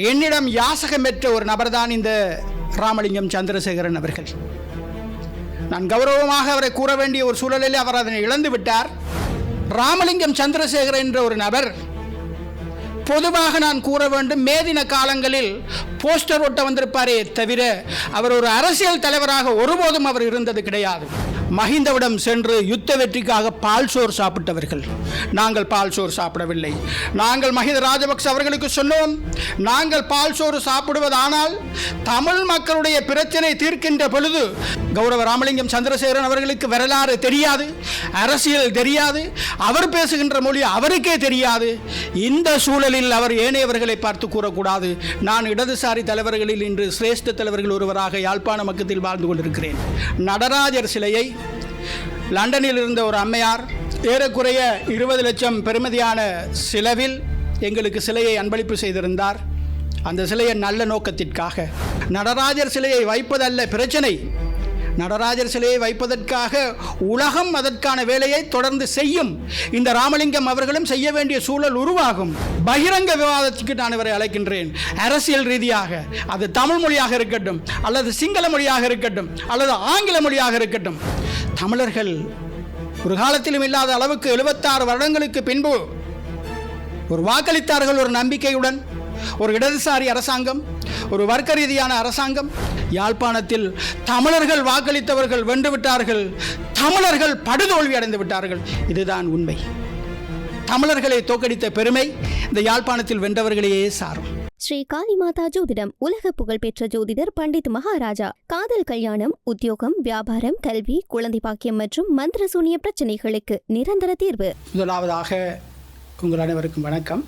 என்னிடம் யாசகம் பெற்ற ஒரு நபர்தான் இந்த ராமலிங்கம் சந்திரசேகரன் அவர்கள். நான் கௌரவமாக அவரை கூற வேண்டிய ஒரு சூழலில் அவர் அதனை இழந்து விட்டார். ராமலிங்கம் சந்திரசேகரன் என்ற ஒரு நபர் பொதுவாக நான் கூற வேண்டும், மேதின காலங்களில் போஸ்டர் ஒட்ட வந்திருப்பாரே தவிர அவர் ஒரு அரசியல் தலைவராக ஒருபோதும் அவர் இருந்தது கிடையாது. மஹிந்தவிடம் சென்று யுத்த வெற்றிக்காக பால் சோறு சாப்பிட்டவர்கள். நாங்கள் பால் சோறு சாப்பிடவில்லை. நாங்கள் மஹிந்த ராஜபக்ச அவர்களுக்கு சொன்னோம், நாங்கள் பால் சோறு சாப்பிடுவதானால் தமிழ் மக்களுடைய பிரச்சனை தீர்க்கின்ற பொழுது கௌரவ ராமலிங்கம் சந்திரசேகரன் அவர்களுக்கு வரலாறு தெரியாது, அரசியல் தெரியாது, அவர் பேசுகின்ற மொழி அவருக்கே தெரியாது. இந்த சூழலில் அவர் ஏனையவர்களை பார்த்து கூறக்கூடாது. நான் இடதுசாரி தலைவர்களில் இன்று சிரேஷ்ட தலைவர்கள் ஒருவராக யாழ்ப்பாண மக்கத்தில் வாழ்ந்து கொண்டிருக்கிறேன். நடராஜர் சிலையை லண்டனில் இருந்த ஒரு அம்மையார் ஏறக்குறைய 20 லட்சம் பெறுமதியான செலவில் எங்களுக்கு சிலையை அன்பளிப்பு செய்திருந்தார். அந்த சிலையை நல்ல நோக்கத்திற்காக, நடராஜர் சிலையை வைப்பதல்ல பிரச்சனை, நடராஜர் சிலையை வைப்பதற்காக உலகம் அதற்கான வேலையை தொடர்ந்து செய்யும். இந்த ராமலிங்கம் அவர்களும் செய்ய வேண்டிய சூழல் உருவாகும். பகிரங்க விவாதத்துக்கு நான் இவரை அழைக்கின்றேன். அரசியல் ரீதியாக அது தமிழ் மொழியாக இருக்கட்டும், அல்லது சிங்கள மொழியாக இருக்கட்டும், அல்லது ஆங்கில மொழியாக இருக்கட்டும், தமிழர்கள் ஒரு காலத்திலும் இல்லாத அளவுக்கு 76 வருடங்களுக்கு பின்பு ஒரு வாக்களித்தார்கள். ஒரு நம்பிக்கையுடன் ஒரு இடதுசாரி அரசாங்கம், ஒரு வர்க்க ரீதியான அரசாங்கம். யாழ்ப்பாணத்தில் தமிழர்கள் வாக்களித்தவர்கள் வென்றுவிட்டார்கள், தமிழர்கள் படுதோல்வி அடைந்து விட்டார்கள். இதுதான் உண்மை. தமிழர்களை தோற்கடித்த பெருமை இந்த யாழ்ப்பாணத்தில் வென்றவர்களையே சாரும். ஸ்ரீ காளிமாதா ஜோதிடம் உலக புகழ்பெற்ற ஜோதிடர் பண்டித் மகாராஜா. காதல், கல்யாணம், உத்தியோகம், வியாபாரம், கல்வி, குழந்தை பாக்கியம் மற்றும் மந்திர சூனிய பிரச்சனைகளுக்கு நிரந்தர தீர்வு. முதலாவதாக உங்கள் அனைவருக்கும் வணக்கம்.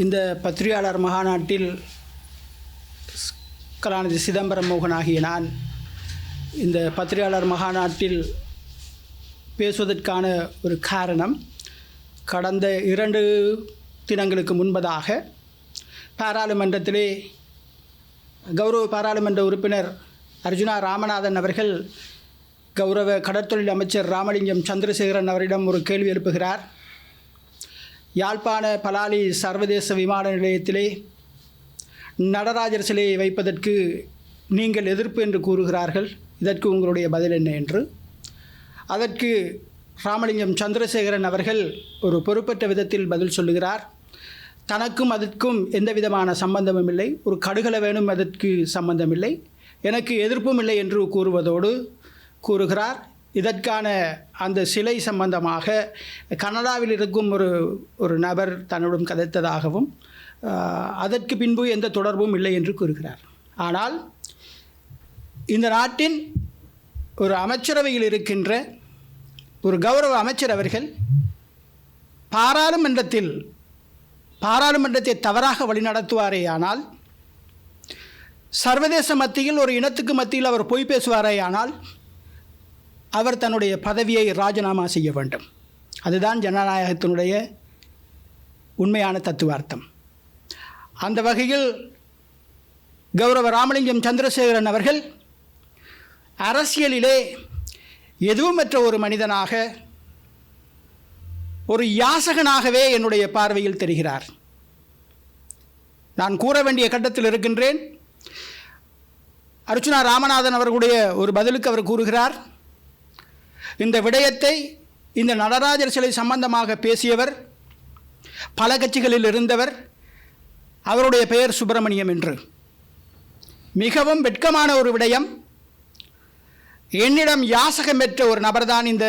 இந்த பத்திரிகையாளர் மகாநாட்டில் கலாநிதி சிதம்பரம் மோகன் ஆகிய நான் இந்த பத்திரிகையாளர் மகாநாட்டில் பேசுவதற்கான ஒரு காரணம், கடந்த 2 தினங்களுக்கு முன்பதாக பாராளுமன்றத்திலே கௌரவ பாராளுமன்ற உறுப்பினர் அர்ஜுனா ராமநாதன் அவர்கள் கௌரவ கடற்தொழில் அமைச்சர் ராமலிங்கம் சந்திரசேகரன் அவரிடம் ஒரு கேள்வி எழுப்புகிறார். யாழ்ப்பாண பலாலி சர்வதேச விமான நிலையத்திலே நடராஜர் சிலையை வைப்பதற்கு நீங்கள் எதிர்ப்பு என்று கூறுகிறார்கள், இதற்கு உங்களுடைய பதில் என்ன என்று. அதற்கு ராமலிங்கம் சந்திரசேகரன் அவர்கள் ஒரு பொறுப்பற்ற விதத்தில் பதில் சொல்லுகிறார். தனக்கும் அதற்கும் எந்த விதமான சம்பந்தமும் இல்லை, ஒரு கடுகள வேணும் அதற்கு சம்பந்தமில்லை, எனக்கு எதிர்ப்பும் இல்லை என்று கூறுவதோடு கூறுகிறார். இதற்கான அந்த சிலை சம்பந்தமாக கனடாவில் இருக்கும் ஒரு நபர் தன்னுடன் கதைத்ததாகவும் அதற்கு பின்பு எந்த தொடர்பும் இல்லை என்று கூறுகிறார். ஆனால் இந்த நாட்டின் ஒரு அமைச்சரவையில் இருக்கின்ற ஒரு கௌரவ அமைச்சர் அவர்கள் பாராளுமன்றத்தை தவறாக வழிநடத்துவாரே ஆனால், சர்வதேச மத்தியில் ஒரு இனத்துக்கு மத்தியில் அவர் பொய் பேசுவாரே ஆனால் அவர் தன்னுடைய பதவியை ராஜினாமா செய்ய வேண்டும். அதுதான் ஜனநாயகத்தினுடைய உண்மையான தத்துவார்த்தம். அந்த வகையில் கௌரவ ராமலிங்கம் சந்திரசேகரன் அவர்கள் அரசியலிலே எதுவுமற்ற ஒரு மனிதனாக, ஒரு யாசகனாகவே என்னுடைய பார்வையில் தெரிகிறார். நான் கூற வேண்டிய கட்டத்தில் இருக்கின்றேன். அர்ச்சுனா ராமநாதன் அவர்களுடைய ஒரு பதிலுக்கு அவர் கூறுகிறார், இந்த விடயத்தை, இந்த நடராஜர் சிலை சம்பந்தமாக பேசியவர் பல கட்சிகளில் இருந்தவர், அவருடைய பெயர் சுப்பிரமணியம் என்று. மிகவும் வெட்கமான ஒரு விடயம். என்னிடம் யாசகம் பெற்ற ஒரு நபர்தான் இந்த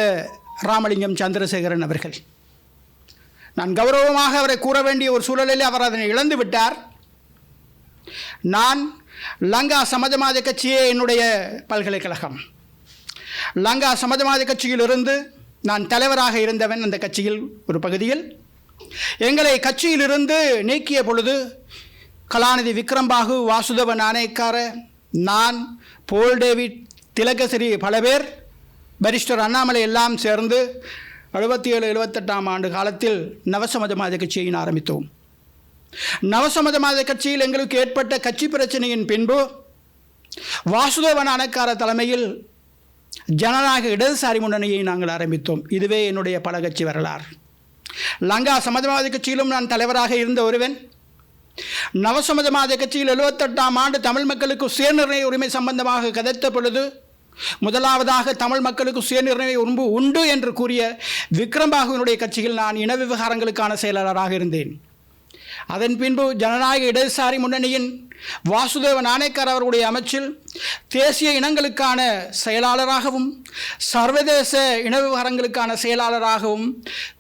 ராமலிங்கம் சந்திரசேகரன் அவர்கள். நான் கௌரவமாக அவரை கூற வேண்டிய ஒரு சூழலில் அவர் அதனை இழந்து விட்டார். நான் லங்கா சமாஜவாத கட்சியே என்னுடைய பல்கலைக்கழகம். லங்கா சமாஜவாத கட்சியிலிருந்து நான் தலைவராக இருந்தவன். அந்த கட்சியில் ஒரு பகுதியில் எங்களை கட்சியிலிருந்து நீக்கிய பொழுது கலாநிதி விக்ரம்பாகு, வாசுதேவ நாணயக்கார, நான், போல் டேவிட், திலகசிறி, பல பேர், பரிஸ்டர் அண்ணாமலை எல்லாம் சேர்ந்து 77-78 ஆண்டு காலத்தில் நவசமாஜவாத கட்சியை ஆரம்பித்தோம். நவசமாஜவாத கட்சியில் எங்களுக்கு ஏற்பட்ட கட்சி பிரச்சனையின் பின்பு வாசுதேவ நாணயக்கார தலைமையில் ஜனநாயக இடதுசாரி முன்னணியை நாங்கள் ஆரம்பித்தோம். இதுவே என்னுடைய பல கட்சி வரலாறு. லங்கா சமாஜவாத கட்சியிலும் நான் தலைவராக இருந்த ஒருவன். நவசமத கட்சியில் 78ஆம் ஆண்டு தமிழ் மக்களுக்கு சுயநிர்ணய உரிமை சம்பந்தமாக கதைத்த பொழுது முதலாவதாக தமிழ் மக்களுக்கு சுயநிர்ணய உரிமை உண்டு என்று கூறிய விக்ரம்பாகுவினுடைய கட்சியில் நான் இன விவகாரங்களுக்கான செயலாளராக இருந்தேன். அதன் பின்பு ஜனநாயக இடதுசாரி முன்னணியின் வாசுதேவ நாணேக்கர் அவர்களுடைய அமைச்சில் தேசிய இனங்களுக்கான செயலாளராகவும் சர்வதேச இன விவகாரங்களுக்கான செயலாளராகவும்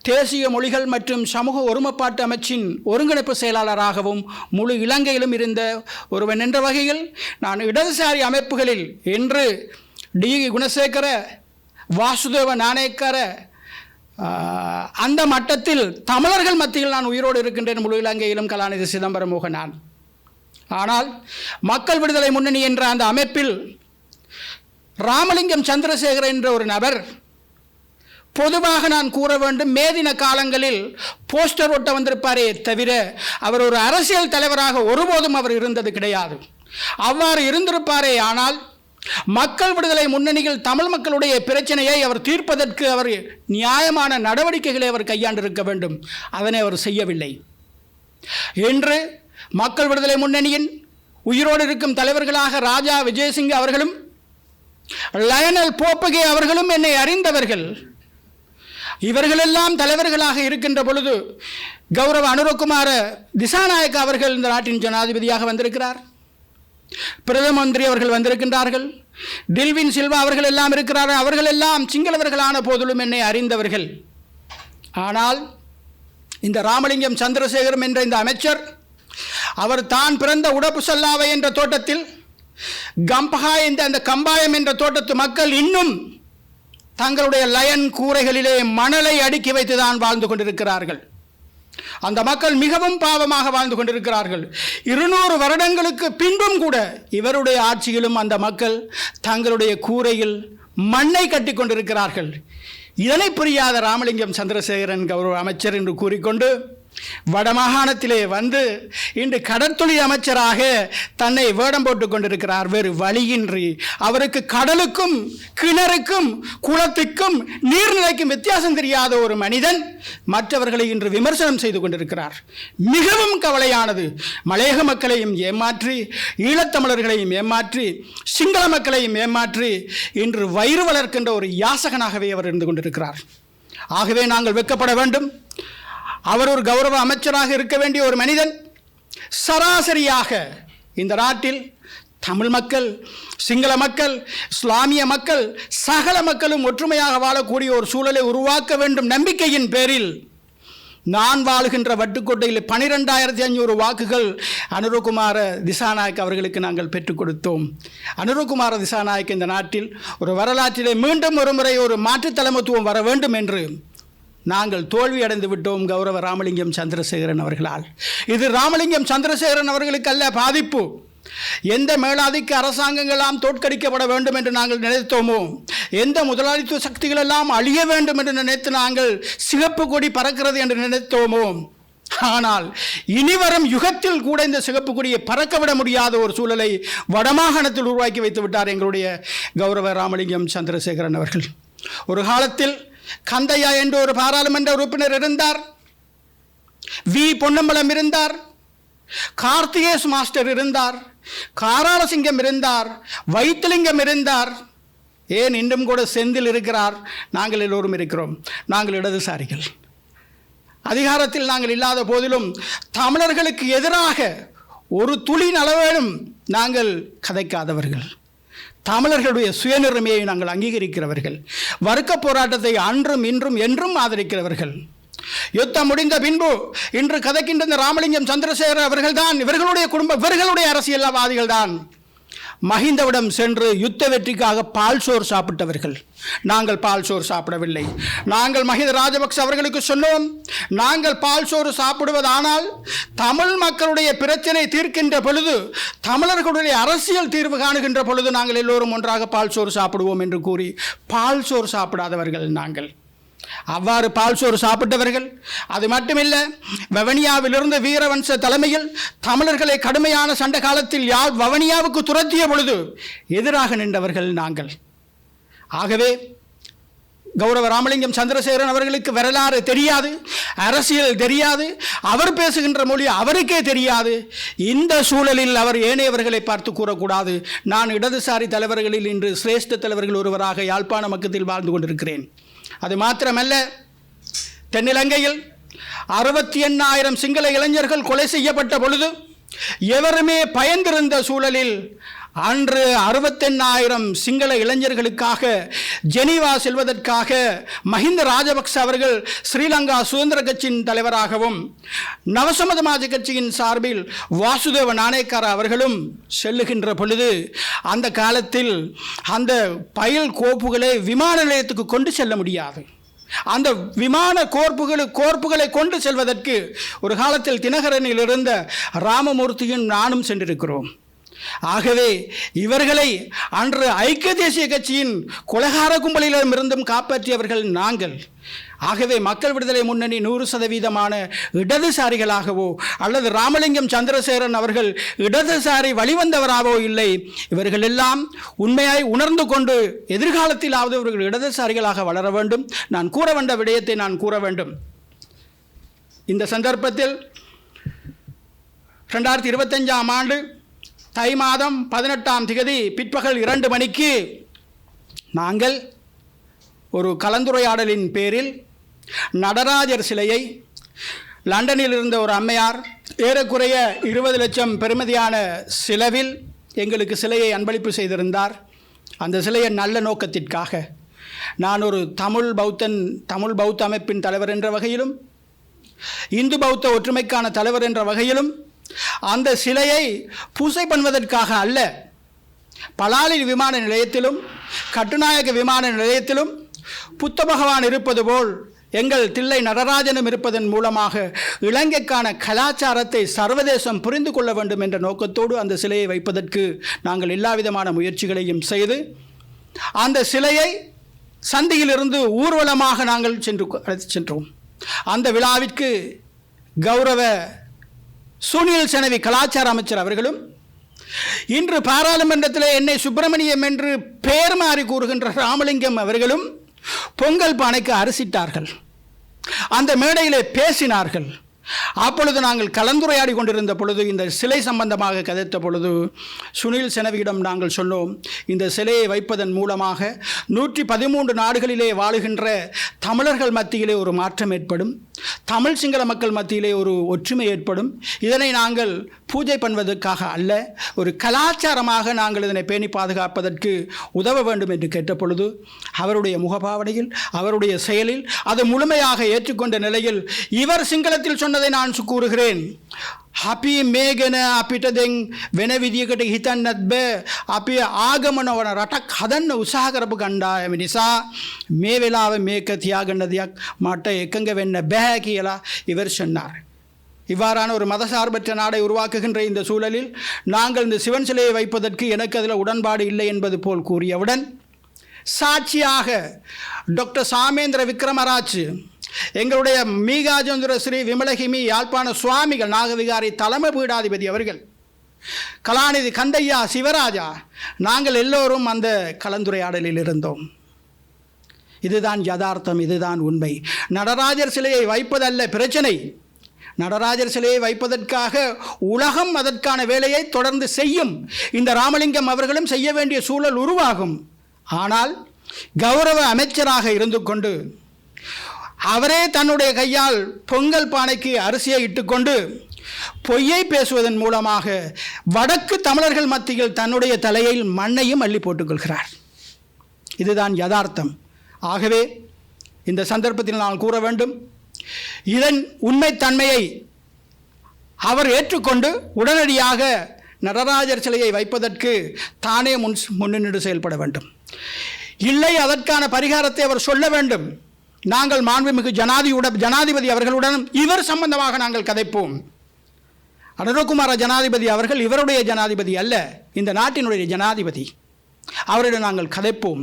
தேசிய மொழிகள் மற்றும் சமூக ஒருமைப்பாட்டு அமைச்சின் ஒருங்கிணைப்பு செயலாளராகவும் முழு இலங்கையிலும் இருந்த ஒருவன் என்ற வகையில் நான் இடதுசாரி அமைப்புகளில் இன்று டி குணசேகர வாசுதேவ நாணேக்கர அந்த மட்டத்தில் தமிழர்கள் மத்தியில் நான் உயிரோடு இருக்கின்றேன். முழு இலங்கையிலும் கலாநிதி சிதம்பரம் மோகனான். ஆனால் மக்கள் விடுதலை முன்னணி என்ற அந்த அமைப்பில் ராமலிங்கம் சந்திரசேகரன் என்ற ஒரு நபர், பொதுவாக நான் கூற வேண்டும், மேதின காலங்களில் போஸ்டர் ஒட்ட வந்திருப்பாரே தவிர அவர் ஒரு அரசியல் தலைவராக ஒருபோதும் அவர் இருந்தது கிடையாது. அவ்வாறு இருந்திருப்பாரே ஆனால் மக்கள் விடுதலை முன்னணியில் தமிழ் மக்களுடைய பிரச்சனையை அவர் தீர்ப்பதற்கு அவர் நியாயமான நடவடிக்கைகளை அவர் கையாண்டிருக்க வேண்டும். அதனை அவர் செய்யவில்லை. இன்று மக்கள் விடுதலை முன்னணியின் உயிரோடு இருக்கும் தலைவர்களாக ராஜா விஜயசிங்க அவர்களும் லயனல் போப்பகே அவர்களும் என்னை அறிந்தவர்கள். இவர்களெல்லாம் தலைவர்களாக இருக்கின்ற பொழுது கௌரவ அனுரகுமார திசாநாயக்க அவர்கள் இந்த நாட்டின் ஜனாதிபதியாக வந்திருக்கிறார். பிரதம மந்திரி அவர்கள் வந்திருக்கின்றார்கள். டில்வின் சில்வா அவர்கள் எல்லாம் இருக்கிறார்கள். அவர்கள் எல்லாம் சிங்களவர்களான போதிலும் என்னை அறிந்தவர்கள். ஆனால் இந்த ராமலிங்கம் சந்திரசேகரம் என்ற இந்த அமைச்சர், அவர் தான் பிறந்த உடப்புசல்லாவை என்ற தோட்டத்தில் கம்பஹா என்ற அந்த கம்பாயம் என்ற தோட்டத்து மக்கள் இன்னும் தங்களுடைய லயன் கூரைகளிலே மணலை அடுக்கி வைத்துதான் வாழ்ந்து கொண்டிருக்கிறார்கள். அந்த மக்கள் மிகவும் பாவமாக வாழ்ந்து கொண்டிருக்கிறார்கள். 200 வருடங்களுக்கு பின்பும் கூட இவருடைய ஆட்சியிலும் அந்த மக்கள் தங்களுடைய கூரையில் மண்ணை கட்டி கொண்டிருக்கிறார்கள். இதனை புரியாத ராமலிங்கம் சந்திரசேகரன் கௌரவ அமைச்சர் என்று கூறிக்கொண்டு வடமாகாணத்திலே வந்து இன்று கடற்தொழில் அமைச்சராக தன்னை வேடம் போட்டுக் கொண்டிருக்கிறார். வேறு வழியின்றி அவருக்கு கடலுக்கும் கிணறுக்கும் குளத்துக்கும் நீர்நிலைக்கும் வித்தியாசம் தெரியாத ஒரு மனிதன் மற்றவர்களை இன்று விமர்சனம் செய்து கொண்டிருக்கிறார். மிகவும் கவலையானது. மலையக மக்களையும் ஏமாற்றி, ஈழத்தமிழர்களையும் ஏமாற்றி, சிங்கள மக்களையும் ஏமாற்றி இன்று வயிறு வளர்க்கின்ற ஒரு யாசகனாகவே அவர் இருந்து கொண்டிருக்கிறார். ஆகவே நாங்கள் வெட்கப்பட வேண்டும். அவர் ஒரு கௌரவ அமைச்சராக இருக்க வேண்டிய ஒரு மனிதன் சராசரியாக இந்த நாட்டில் தமிழ் மக்கள், சிங்கள மக்கள், இஸ்லாமிய மக்கள், சகல மக்களும் ஒற்றுமையாக வாழக்கூடிய ஒரு சூழலை உருவாக்க வேண்டும் நம்பிக்கையின் பேரில் நான் வாழுகின்ற வட்டுக்கோட்டையில் 12,500 வாக்குகள் அனுரகுமார திசாநாயக் அவர்களுக்கு நாங்கள் பெற்றுக் கொடுத்தோம். அனுரகுமார திசாநாயக் இந்த நாட்டில் ஒரு வரலாற்றிலே மீண்டும் ஒரு முறை ஒரு மாற்றுத் தலைமைத்துவம் வர வேண்டும் என்று நாங்கள் தோல்வி அடைந்து விட்டோம் கௌரவ ராமலிங்கம் சந்திரசேகரன் அவர்களால். இது ராமலிங்கம் சந்திரசேகரன் அவர்களுக்கு அல்ல பாதிப்பு. எந்த மேலாதிக்க அரசாங்கங்களெல்லாம் தோற்கடிக்கப்பட வேண்டும் என்று நாங்கள் நினைத்தோமோ, எந்த முதலாளித்துவ சக்திகளெல்லாம் அழிய வேண்டும் என்று நினைத்து நாங்கள் சிகப்பு கொடி பறக்கிறது என்று நினைத்தோமோ, ஆனால் இனிவரும் யுகத்தில் கூட இந்த சிகப்பு கொடியை பறக்கவிட முடியாத ஒரு சூழலை வடமாகாணத்தில் உருவாக்கி வைத்து விட்டார் எங்களுடைய கௌரவ ராமலிங்கம் சந்திரசேகரன் அவர்கள். ஒரு காலத்தில் கந்தையா என்ற ஒரு பாராளுமன்ற உறுப்பினர் இருந்தார். வி பொன்னம்பலம் இருந்தார். கார்த்திகேஸ் மாஸ்டர் இருந்தார். காராளசிங்கம் இருந்தார். வைத்திலிங்கம் இருந்தார். ஏன் இன்றும் கூட செந்தில் இருக்கிறார். நாங்கள் எல்லோரும் இருக்கிறோம். நாங்கள் இடதுசாரிகள். அதிகாரத்தில் நாங்கள் இல்லாத போதிலும் தமிழர்களுக்கு எதிராக ஒரு துளி அளவேனும் நாங்கள் கதைக்காதவர்கள். தமிழர்களுடைய சுயநிர்ணயை நாங்கள் அங்கீகரிக்கிறவர்கள். வர்க்க போராட்டத்தை அன்றும் இன்றும் என்றும் ஆதரிக்கிறவர்கள். யுத்தம் முடிந்த பின்பு இன்று கதைக்கின்ற இந்த ராமலிங்கம் சந்திரசேகர் அவர்கள்தான், இவர்களுடைய குடும்பம், இவர்களுடைய அரசியல்வாதிகள் தான் மஹிந்தவிடம் சென்று யுத்த வெற்றிக்காக பால் சோறு சாப்பிட்டவர்கள். நாங்கள் பால் சோறு சாப்பிடவில்லை. நாங்கள் மஹிந்த ராஜபக்ச அவர்களுக்கு சொன்னோம், நாங்கள் பால் சோறு சாப்பிடுவதானால் தமிழ் மக்களுடைய பிரச்சனை தீர்க்கின்ற பொழுது, தமிழர்களுடைய அரசியல் தீர்வு காணுகின்ற பொழுது நாங்கள் எல்லோரும் ஒன்றாக பால் சோறு சாப்பிடுவோம் என்று கூறி பால் சோறு சாப்பிடாதவர்கள் நாங்கள். அவ்வாறு பால் சோறு சாப்பிட்டவர்கள். அது மட்டுமில்லை, வவனியாவிலிருந்து வீரவன்ச தலைமையில் தமிழர்களை கடுமையான சண்டை காலத்தில் வவனியாவுக்கு துரத்திய பொழுது எதிராக நின்றவர்கள் நாங்கள். ஆகவே கௌரவ ராமலிங்கம் சந்திரசேகரன் அவர்களுக்கு வரலாறு தெரியாது, அரசியல் தெரியாது, அவர் பேசுகின்ற மொழி அவருக்கே தெரியாது. இந்த சூழலில் அவர் ஏனையவர்களை பார்த்து கூறக்கூடாது, நான் இடதுசாரி தலைவர்களில் இன்று சிரேஷ்ட தலைவர்கள் ஒருவராக யாழ்ப்பாண மக்கத்தில் வாழ்ந்து கொண்டிருக்கிறேன். அது மாத்திரமல்ல, தென்னிலங்கையில் 68,000 சிங்கள இளைஞர்கள் கொலை செய்யப்பட்ட பொழுது எவருமே பயந்திருந்த சூழலில் அன்று 68,000 சிங்கள இளைஞர்களுக்காக ஜெனீவா செல்வதற்காக மஹிந்த ராஜபக்ச அவர்கள் ஸ்ரீலங்கா சுதந்திர கட்சியின் தலைவராகவும் நவசமதமாஜ கட்சியின் சார்பில் வாசுதேவ நாணயக்கார அவர்களும் செல்லுகின்ற பொழுது அந்த காலத்தில் அந்த பயில் கோப்புகளை விமான நிலையத்துக்கு கொண்டு செல்ல முடியாது. அந்த விமான கோர்ப்புகளை கொண்டு செல்வதற்கு ஒரு காலத்தில் தினகரனில் இருந்த ராமமூர்த்தியும் நானும் சென்றிருக்கிறோம். ஆகவே இவர்களை அன்று ஐக்கிய தேசிய கட்சியின் கொலைகார கும்பலிடமிருந்தும் காப்பாற்றியவர்கள் நாங்கள். ஆகவே மக்கள் விடுதலை முன்னணி 100% இடதுசாரிகளாகவோ அல்லது ராமலிங்கம் சந்திரசேகரன் அவர்கள் இடதுசாரி வழிவந்தவராகவோ இல்லை. இவர்கள் எல்லாம் உண்மையாய் உணர்ந்து கொண்டு எதிர்காலத்திலாவது இவர்கள் இடதுசாரிகளாக வளர வேண்டும். நான் கூற வேண்ட விடயத்தை நான் கூற வேண்டும். இந்த சந்தர்ப்பத்தில் 2025ஆம் ஆண்டு தை மாதம் 18ஆம் தேதி பிற்பகல் 2 மணிக்கு நாங்கள் ஒரு கலந்துரையாடலின் பேரில் நடராஜர் சிலையை லண்டனில் இருந்த ஒரு அம்மையார் ஏறக்குறைய 20 லட்சம் பெறுமதியான செலவில் எங்களுக்கு சிலையை அன்பளிப்பு செய்திருந்தார். அந்த சிலையை நல்ல நோக்கத்திற்காக நான் ஒரு தமிழ் பௌத்த அமைப்பின் தலைவர் என்ற வகையிலும் இந்து பௌத்த ஒற்றுமைக்கான தலைவர் என்ற வகையிலும் அந்த சிலையை பூசை பண்ணுவதற்காக அல்ல, பலாலி விமான நிலையத்திலும் கட்டுநாயக்க விமான நிலையத்திலும் புத்த பகவான் இருப்பது போல் எங்கள் தில்லை நடராஜனும் இருப்பதன் மூலமாக இலங்கைக்கான கலாச்சாரத்தை சர்வதேசம் புரிந்து கொள்ள வேண்டும் என்ற நோக்கத்தோடு அந்த சிலையை வைப்பதற்கு நாங்கள் எல்லா விதமான முயற்சிகளையும் செய்து அந்த சிலையை சந்தியிலிருந்து ஊர்வலமாக நாங்கள் சென்றோம். அந்த விழாவிற்கு கௌரவ சுனில் செனவி கலாச்சார அமைச்சர் அவர்களும் இன்று பாராளுமன்றத்தில் என்னை சுப்பிரமணியம் என்று பெயர் மாறி கூறுகின்ற ராமலிங்கம் அவர்களும் பொங்கல் பானைக்கு அரிசிட்டார்கள். அந்த மேடையிலே பேசினார்கள். அப்பொழுது நாங்கள் கலந்துரையாடி கொண்டிருந்த பொழுது இந்த சிலை சம்பந்தமாக கதைத்த பொழுது சுனில் செனவியிடம் நாங்கள் சொன்னோம், இந்த சிலையை வைப்பதன் மூலமாக 113 நாடுகளிலே வாழுகின்ற தமிழர்கள் மத்தியிலே ஒரு மாற்றம் ஏற்படும், தமிழ் சிங்கள மக்கள் மத்தியிலே ஒரு ஒற்றுமை ஏற்படும். இதனை நாங்கள் பூஜை பண்ணுவதற்காக அல்ல, ஒரு கலாச்சாரமாக நாங்கள் இதனை பேணி பாதுகாப்பதற்கு உதவ வேண்டும் என்று கேட்ட பொழுது அவருடைய முகபாவனையில் அவருடைய செயலில் அதை முழுமையாக ஏற்றுக்கொண்ட நிலையில் இவர் சிங்களத்தில் சொன்னதை நான் கூறுகிறேன். අපි මේ ගැන අපිට දැන් වෙන විදියකට හිතන්නත් බෑ. අපි ආගමන වන රටක් හදන්න උත්සාහ කරපු ගණ්ඩායම නිසා මේ වෙලාවේ මේක තියාගන්න දෙයක් මට එකඟ වෙන්න බෑ කියලා இவர் சொன்னார். இவ்வாறான ஒரு மதசார்பற்ற நாடை உருவாக்குகின்ற இந்த சூழலில் நாங்கள் இந்த சிவன் சிலையை வைப்பதற்கு எனக்கு அதில் உடன்பாடு இல்லை என்பது போல் கூறியவுடன் சாட்சியாக டாக்டர் சாமேந்திர விக்ரமராஜ், எங்களுடைய மீகாஜேந்திர ஸ்ரீ விமலகிமி யாழ்ப்பாண சுவாமிகள் நாகவிகாரி தலைமை பீடாதிபதி அவர்கள், கலாநிதி கந்தையா சிவராஜா, நாங்கள் எல்லோரும் அந்த கலந்துரையாடலில் இருந்தோம். இதுதான் யதார்த்தம், இதுதான் உண்மை. நடராஜர் சிலையை வைப்பதல்ல பிரச்சனை. நடராஜர் சிலையை வைப்பதற்காக உலகம் அதற்கான வேலையை தொடர்ந்து செய்யும். இந்த ராமலிங்கம் அவர்களும் செய்ய வேண்டிய சூழல் உருவாகும். ஆனால் கௌரவ அமைச்சராக இருந்து கொண்டு அவரே தன்னுடைய கையால் பொங்கல் பானைக்கு அரிசியை இட்டுக்கொண்டு பொய்யை பேசுவதன் மூலமாக வடக்கு தமிழர்கள் மத்தியில் தன்னுடைய தலையில் மண்ணையும் அள்ளி போட்டுக்கொள்கிறார். இதுதான் யதார்த்தம். ஆகவே இந்த சந்தர்ப்பத்தில் நான் கூற வேண்டும், இதன் உண்மைத்தன்மையை அவர் ஏற்றுக்கொண்டு உடனடியாக நடராஜர் சிலையை வைப்பதற்கு தானே முன்னின்று செயல்பட வேண்டும். இல்லை, அதற்கான பரிகாரத்தை அவர் சொல்ல வேண்டும். நாங்கள் மாண்புமிகு ஜனாதிபதி அவர்களுடன் இவர் சம்பந்தமாக நாங்கள் கதைப்போம். அனுரகுமார ஜனாதிபதி அவர்கள் இவருடைய ஜனாதிபதி அல்ல, இந்த நாட்டினுடைய ஜனாதிபதி. அவரிடம் நாங்கள் கதைப்போம்.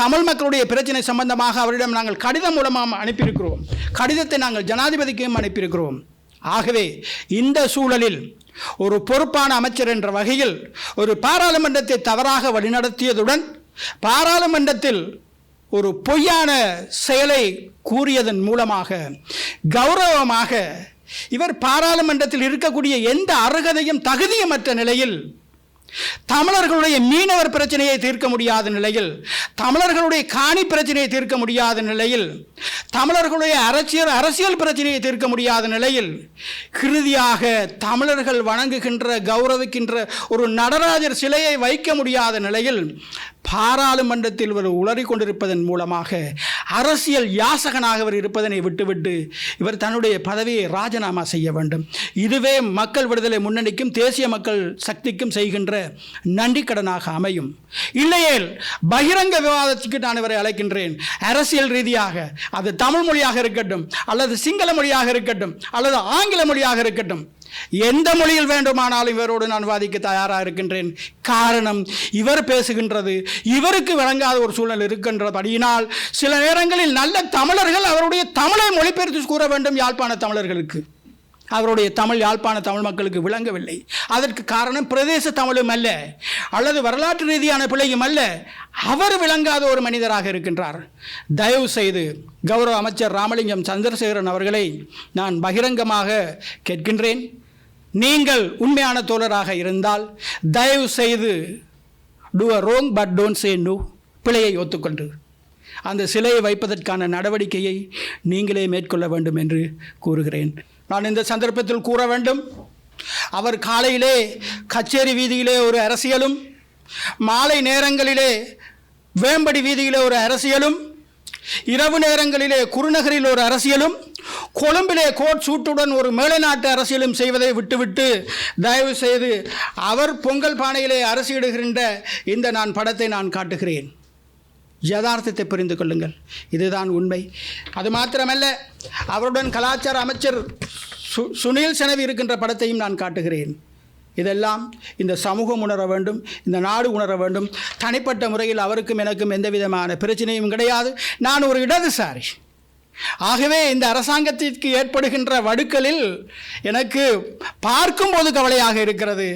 தமிழ் மக்களுடைய பிரச்சனை சம்பந்தமாக அவரிடம் நாங்கள் கடிதம் மூலமாக அனுப்பியிருக்கிறோம். கடிதத்தை நாங்கள் ஜனாதிபதிக்கும் அனுப்பியிருக்கிறோம். ஆகவே இந்த சூழலில் ஒரு பொறுப்பான அமைச்சர் என்ற வகையில் ஒரு பாராளுமன்றத்தை தவறாக வழிநடத்தியதுடன் பாராளுமன்றத்தில் ஒரு பொய்யான செயலை கூறியதன் மூலமாக கௌரவமாக இவர் பாராளுமன்றத்தில் இருக்கக்கூடிய எந்த அருகதையும் தகுதியுமற்ற நிலையில், தமிழர்களுடைய மீனவர் பிரச்சனையை தீர்க்க முடியாத நிலையில், தமிழர்களுடைய காணி பிரச்சனையை தீர்க்க முடியாத நிலையில், தமிழர்களுடைய அரசியல் பிரச்சனையை தீர்க்க முடியாத நிலையில், இறுதியாக தமிழர்கள் வணங்குகின்ற கௌரவிக்கின்ற ஒரு நடராஜர் சிலையை வைக்க முடியாத நிலையில் பாராளுமன்றத்தில் இவர் உளறி கொண்டிருப்பதன் மூலமாக அரசியல் யாசகனாக இவர் இருப்பதனை விட்டுவிட்டு இவர் தன்னுடைய பதவியை ராஜினாமா செய்ய வேண்டும். இதுவே மக்கள் விடுதலை முன்னணிக்கும் தேசிய மக்கள் சக்திக்கும் செய்கின்ற நன்றிக்கடனாக அமையும். இல்லையேல் பகிரங்க விவாதத்துக்கு நான் இவரை அழைக்கின்றேன். அரசியல் ரீதியாக அது தமிழ் மொழியாக இருக்கட்டும், அல்லது சிங்கள மொழியாக இருக்கட்டும், அல்லது ஆங்கில மொழியாக இருக்கட்டும், எந்த மொழியில் வேண்டுமானாலும் இவரோடு நான் வாதிக்க தயாராக இருக்கின்றேன். காரணம், இவர் பேசுகின்றது இவருக்கு விளங்காத ஒரு சூழல் இருக்கின்றபடியினால் சில நேரங்களில் நல்ல தமிழர்கள் அவருடைய தமிழை மொழிபெயர்த்து கூற வேண்டும். யாழ்ப்பாண தமிழர்களுக்கு அவருடைய தமிழ் யாழ்ப்பாண தமிழ் மக்களுக்கு விளங்கவில்லை. அதற்கு காரணம் பிரதேச தமிழும் அல்ல, அல்லது வரலாற்று ரீதியான பிழையும் அல்ல, அவர் விளங்காத ஒரு மனிதராக இருக்கின்றார். தயவு செய்து கௌரவ அமைச்சர் ராமலிங்கம் சந்திரசேகரன் அவர்களை நான் பகிரங்கமாக கேட்கின்றேன். நீங்கள் உண்மையான தோழராக இருந்தால் தயவு செய்து do a wrong but don't say no, பிழையை ஒத்துக்கொண்டு அந்த சிலையை வைப்பதற்கான நடவடிக்கையை நீங்களே மேற்கொள்ள வேண்டும் என்று கூறுகிறேன். நான் இந்த சந்தர்ப்பத்தில் கூற வேண்டும், அவர் காலையிலே கச்சேரி வீதியிலே ஒரு அரசியலும், மாலை நேரங்களிலே வேம்படி வீதியிலே ஒரு அரசியலும், இரவு நேரங்களிலே குருநகரில் ஒரு அரசியலும், கொழும்பிலே கோட் சூட்டுடன் ஒரு மேலைநாட்டு அரசியலும் செய்வதை விட்டுவிட்டு தயவு செய்து அவர் பொங்கல் பானையிலே அரசியிடுகின்ற இந்த நான் படத்தை நான் காட்டுகிறேன். யதார்த்தத்தை புரிந்து கொள்ளுங்கள், இதுதான் உண்மை. அது மாத்திரமல்ல, அவருடன் கலாச்சார அமைச்சர் சுனில் செனவி இருக்கின்ற படத்தையும் நான் காட்டுகிறேன். இதெல்லாம் இந்த சமூகம் உணர வேண்டும், இந்த நாடு உணர வேண்டும். தனிப்பட்ட முறையில் அவருக்கும் எனக்கும் எந்த விதமான பிரச்சனையும் கிடையாது. நான் ஒரு இடதுசாரி. ஆகவே இந்த அரசாங்கத்திற்கு ஏற்படுகின்ற வடுக்களில் எனக்கு பார்க்கும்போது கவலையாக இருக்கிறது.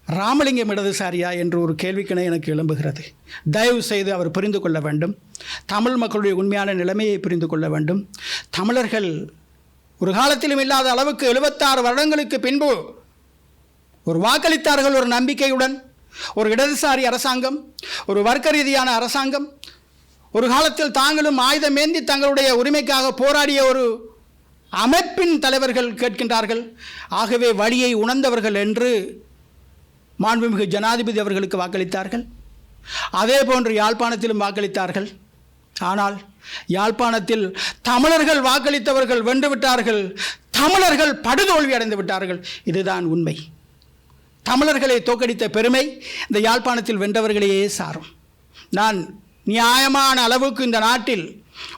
ராமலிங்கம் இடதுசாரியா என்று ஒரு கேள்விக்கிணை எனக்கு எழும்புகிறது. தயவு செய்து அவர் புரிந்து கொள்ள வேண்டும், தமிழ் மக்களுடைய உண்மையான நிலைமையை புரிந்து கொள்ள வேண்டும். தமிழர்கள் ஒரு காலத்திலும் இல்லாத அளவுக்கு 76 வருடங்களுக்கு பின்பு ஒரு வாக்களித்தார்கள், ஒரு நம்பிக்கையுடன். ஒரு இடதுசாரி அரசாங்கம், ஒரு வர்க்க ரீதியான அரசாங்கம், ஒரு காலத்தில் தாங்களும் ஆயுதம் ஏந்தி தங்களுடைய உரிமைக்காக போராடிய ஒரு அமைப்பின் தலைவர்கள் கேட்கின்றார்கள். ஆகவே வழியை உணர்ந்தவர்கள் என்று மாண்புமிகு ஜனாதிபதி அவர்களுக்கு வாக்களித்தார்கள். அதே போன்று யாழ்ப்பாணத்திலும் வாக்களித்தார்கள். ஆனால் யாழ்ப்பாணத்தில் தமிழர்கள் வாக்களித்தவர்கள் வென்றுவிட்டார்கள், தமிழர்கள் படுதோல்வி அடைந்து விட்டார்கள். இதுதான் உண்மை. தமிழர்களை தோற்கடித்த பெருமை இந்த யாழ்ப்பாணத்தில் வென்றவர்களையே சாரும். நான் நியாயமான அளவுக்கு இந்த நாட்டில்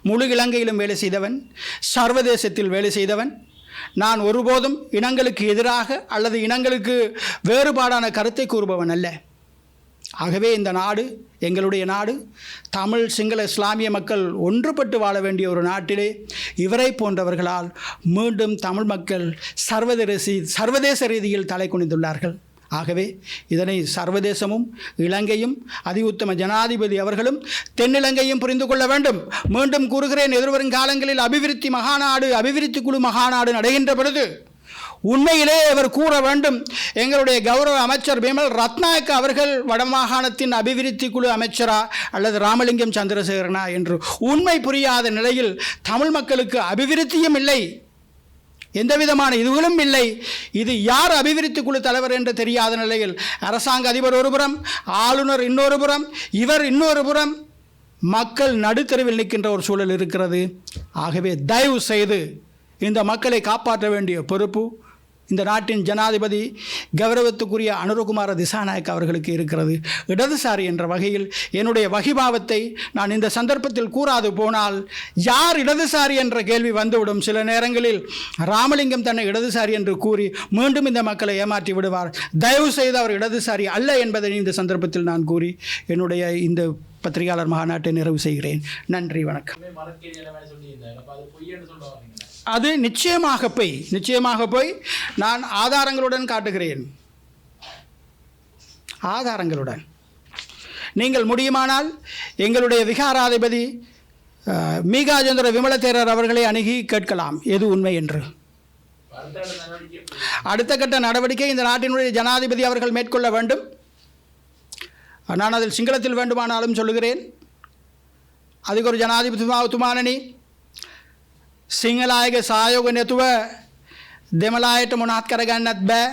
முழு இலங்கையிலும் வேலை செய்தவன், சர்வதேசத்தில் வேலை செய்தவன். நான் ஒருபோதும் இனங்களுக்கு எதிராக அல்லது இனங்களுக்கு வேறுபாடான கருத்தை கூறுபவன் அல்ல. ஆகவே இந்த நாடு எங்களுடைய நாடு. தமிழ் சிங்கள இஸ்லாமிய மக்கள் ஒன்றுபட்டு வாழ வேண்டிய ஒரு நாட்டிலே இவரை போன்றவர்களால் மீண்டும் தமிழ் மக்கள் சர்வதேச ரீதியில் தலை குனிந்துள்ளார்கள். ஆகவே இதனை சர்வதேசமும் இலங்கையும் அதிஉத்தம ஜனாதிபதி அவர்களும் தென்னிலங்கையும் புரிந்து கொள்ள வேண்டும். மீண்டும் கூறுகிறேன், எதிர்வரும் காலங்களில் அபிவிருத்தி குழு மகாநாடு நடைகின்ற பொழுது உண்மையிலே அவர் கூற வேண்டும், எங்களுடைய கௌரவ அமைச்சர் பிமல் ரத்நாயக்க அவர்கள் வடமாகாணத்தின் அபிவிருத்தி குழு அமைச்சரா அல்லது ராமலிங்கம் சந்திரசேகரனா என்று. உண்மை புரியாத நிலையில் தமிழ் மக்களுக்கு அபிவிருத்தியும் இல்லை, எந்தவிதமான இதுகளும் இல்லை. இது யார் அபிவிருத்தி குழு தலைவர் என்று தெரியாத நிலையில் அரசாங்க அதிபர் ஒருபுறம், ஆளுநர் இன்னொரு புறம், இவர் இன்னொரு புறம், மக்கள் நடுத்தருவில் நிற்கின்ற ஒரு சூழல் இருக்கிறது. ஆகவே தயவு செய்து இந்த மக்களை காப்பாற்ற வேண்டிய பொறுப்பு இந்த நாட்டின் ஜனாதிபதி கௌரவத்துக்குரிய அனுரகுமார திசாநாயக்க அவர்களுக்கு இருக்கிறது. இடதுசாரி என்ற வகையில் என்னுடைய வகிபாவத்தை நான் இந்த சந்தர்ப்பத்தில் கூறாது போனால் யார் இடதுசாரி என்ற கேள்வி வந்துவிடும். சில நேரங்களில் ராமலிங்கம் தன்னை இடதுசாரி என்று கூறி மீண்டும் இந்த மக்களை ஏமாற்றி விடுவார். தயவு செய்து அவர் இடதுசாரி அல்ல என்பதை இந்த சந்தர்ப்பத்தில் நான் கூறி என்னுடைய இந்த பத்திரிகையாளர் மாநாட்டை நிறைவு செய்கிறேன். நன்றி, வணக்கம். அது நிச்சயமாக போய் நான் ஆதாரங்களுடன் காட்டுகிறேன். ஆதாரங்களுடன் நீங்கள் முடியுமானால் எங்களுடைய விகாராதிபதி மீகாஜேந்திர விமலதேரர் அவர்களை அணுகி கேட்கலாம் எது உண்மை என்று. அடுத்த கட்ட நடவடிக்கை இந்த நாட்டினுடைய ஜனாதிபதி அவர்கள் மேற்கொள்ள வேண்டும். நான் அதில் சிங்களத்தில் வேண்டுமானாலும் சொல்லுகிறேன். அதுக்கு ஒரு ஜனாதிபதி තුමාණනි සිංහලායගේ සහයෝග නැතුව දෙමළායට මොනවත් කරගන්නත් බෑ.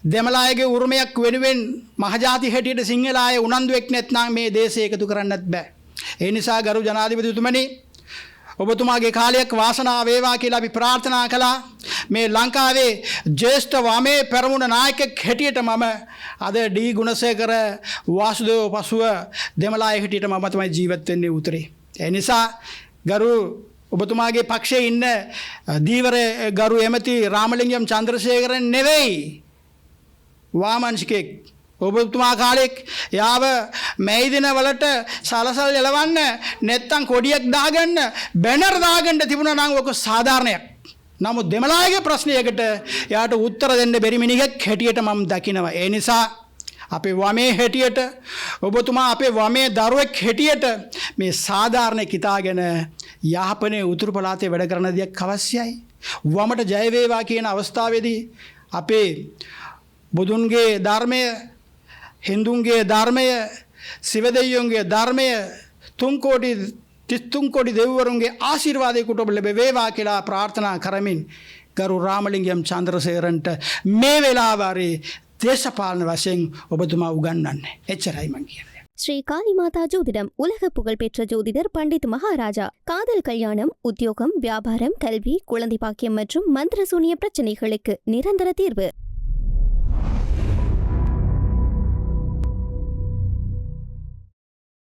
දෙමළායගේ උරුමයක් වෙනුවෙන් මහජාති හැටියට සිංහලාය උනන්දුවෙක් නැත්නම් මේ දේශය එකතු කරන්නත් බෑ. ඒ නිසා ගරු ජනාධිපතිතුමනි ඔබතුමාගේ කාලයක් වාසනාව වේවා කියලා අපි ප්‍රාර්ථනා කළා. මේ ලංකාවේ ජ්‍යෙෂ්ඨ වමේ පෙරමුණ නායකයෙක් හැටියට මම අද ඩී ගුණසේකර වාසුදේව පසුව දෙමළාය හැටියට මම තමයි ජීවත් වෙන්නේ උතරේ. ඒ නිසා ගරු ඔබතුමාගේ පක්ෂයේ ඉන්න දීවර ගරු එමෙති රාමලිංගම් චන්ද්‍රසේකරන් නෙවෙයි වාමංශිකෙක්. ඔබතුමා කාලෙක් යාව මේ දිනවලට සලසල් එලවන්න නැත්තම් කොඩියක් දාගන්න බැනර් දාගන්න තිබුණා නම් ඔක සාධාරණයක්. නමුත් දෙමළායගේ ප්‍රශ්නයකට යාට උත්තර දෙන්න බැරි මිනිහෙක් හැටියට මම දකිනවා. ඒ නිසා අපේ වමේ හැටියට ඔබතුමා අපේ වමේ දරුවෙක් හැටියට මේ සාධාරණ කිතාගෙන යාපනයේ උතුරු පළාතේ වැඩ කරන දියක් අවශ්‍යයි. වමට ජය වේවා කියන අවස්ථාවේදී අපේ බුදුන්ගේ ධර්මය, හින්දුන්ගේ ධර්මය, සිවදෙයියන්ගේ ධර්මය 33 කෝටි දෙවිවරුන්ගේ ආශිර්වාදයකට ඔබ ලැබේවා කියලා ප්‍රාර්ථනා කරමින් ගරු රාමලිංගම් චන්ද්‍රසේකරන්ට මේ වෙලාවේ දේශපාලන වශයෙන් ඔබතුමා උගන්වන්නේ. එච්චරයි මං කියන්නේ. ஸ்ரீ காளிமாதா ஜோதிடம் உலக புகழ்பெற்ற ஜோதிடர் பண்டித் மகாராஜா. காதல் கல்யாணம், உத்தியோகம், வியாபாரம், கல்வி, குழந்தை பாக்கியம் மற்றும் மந்திர சூனிய பிரச்சனைகளுக்கு நிரந்தர தீர்வு.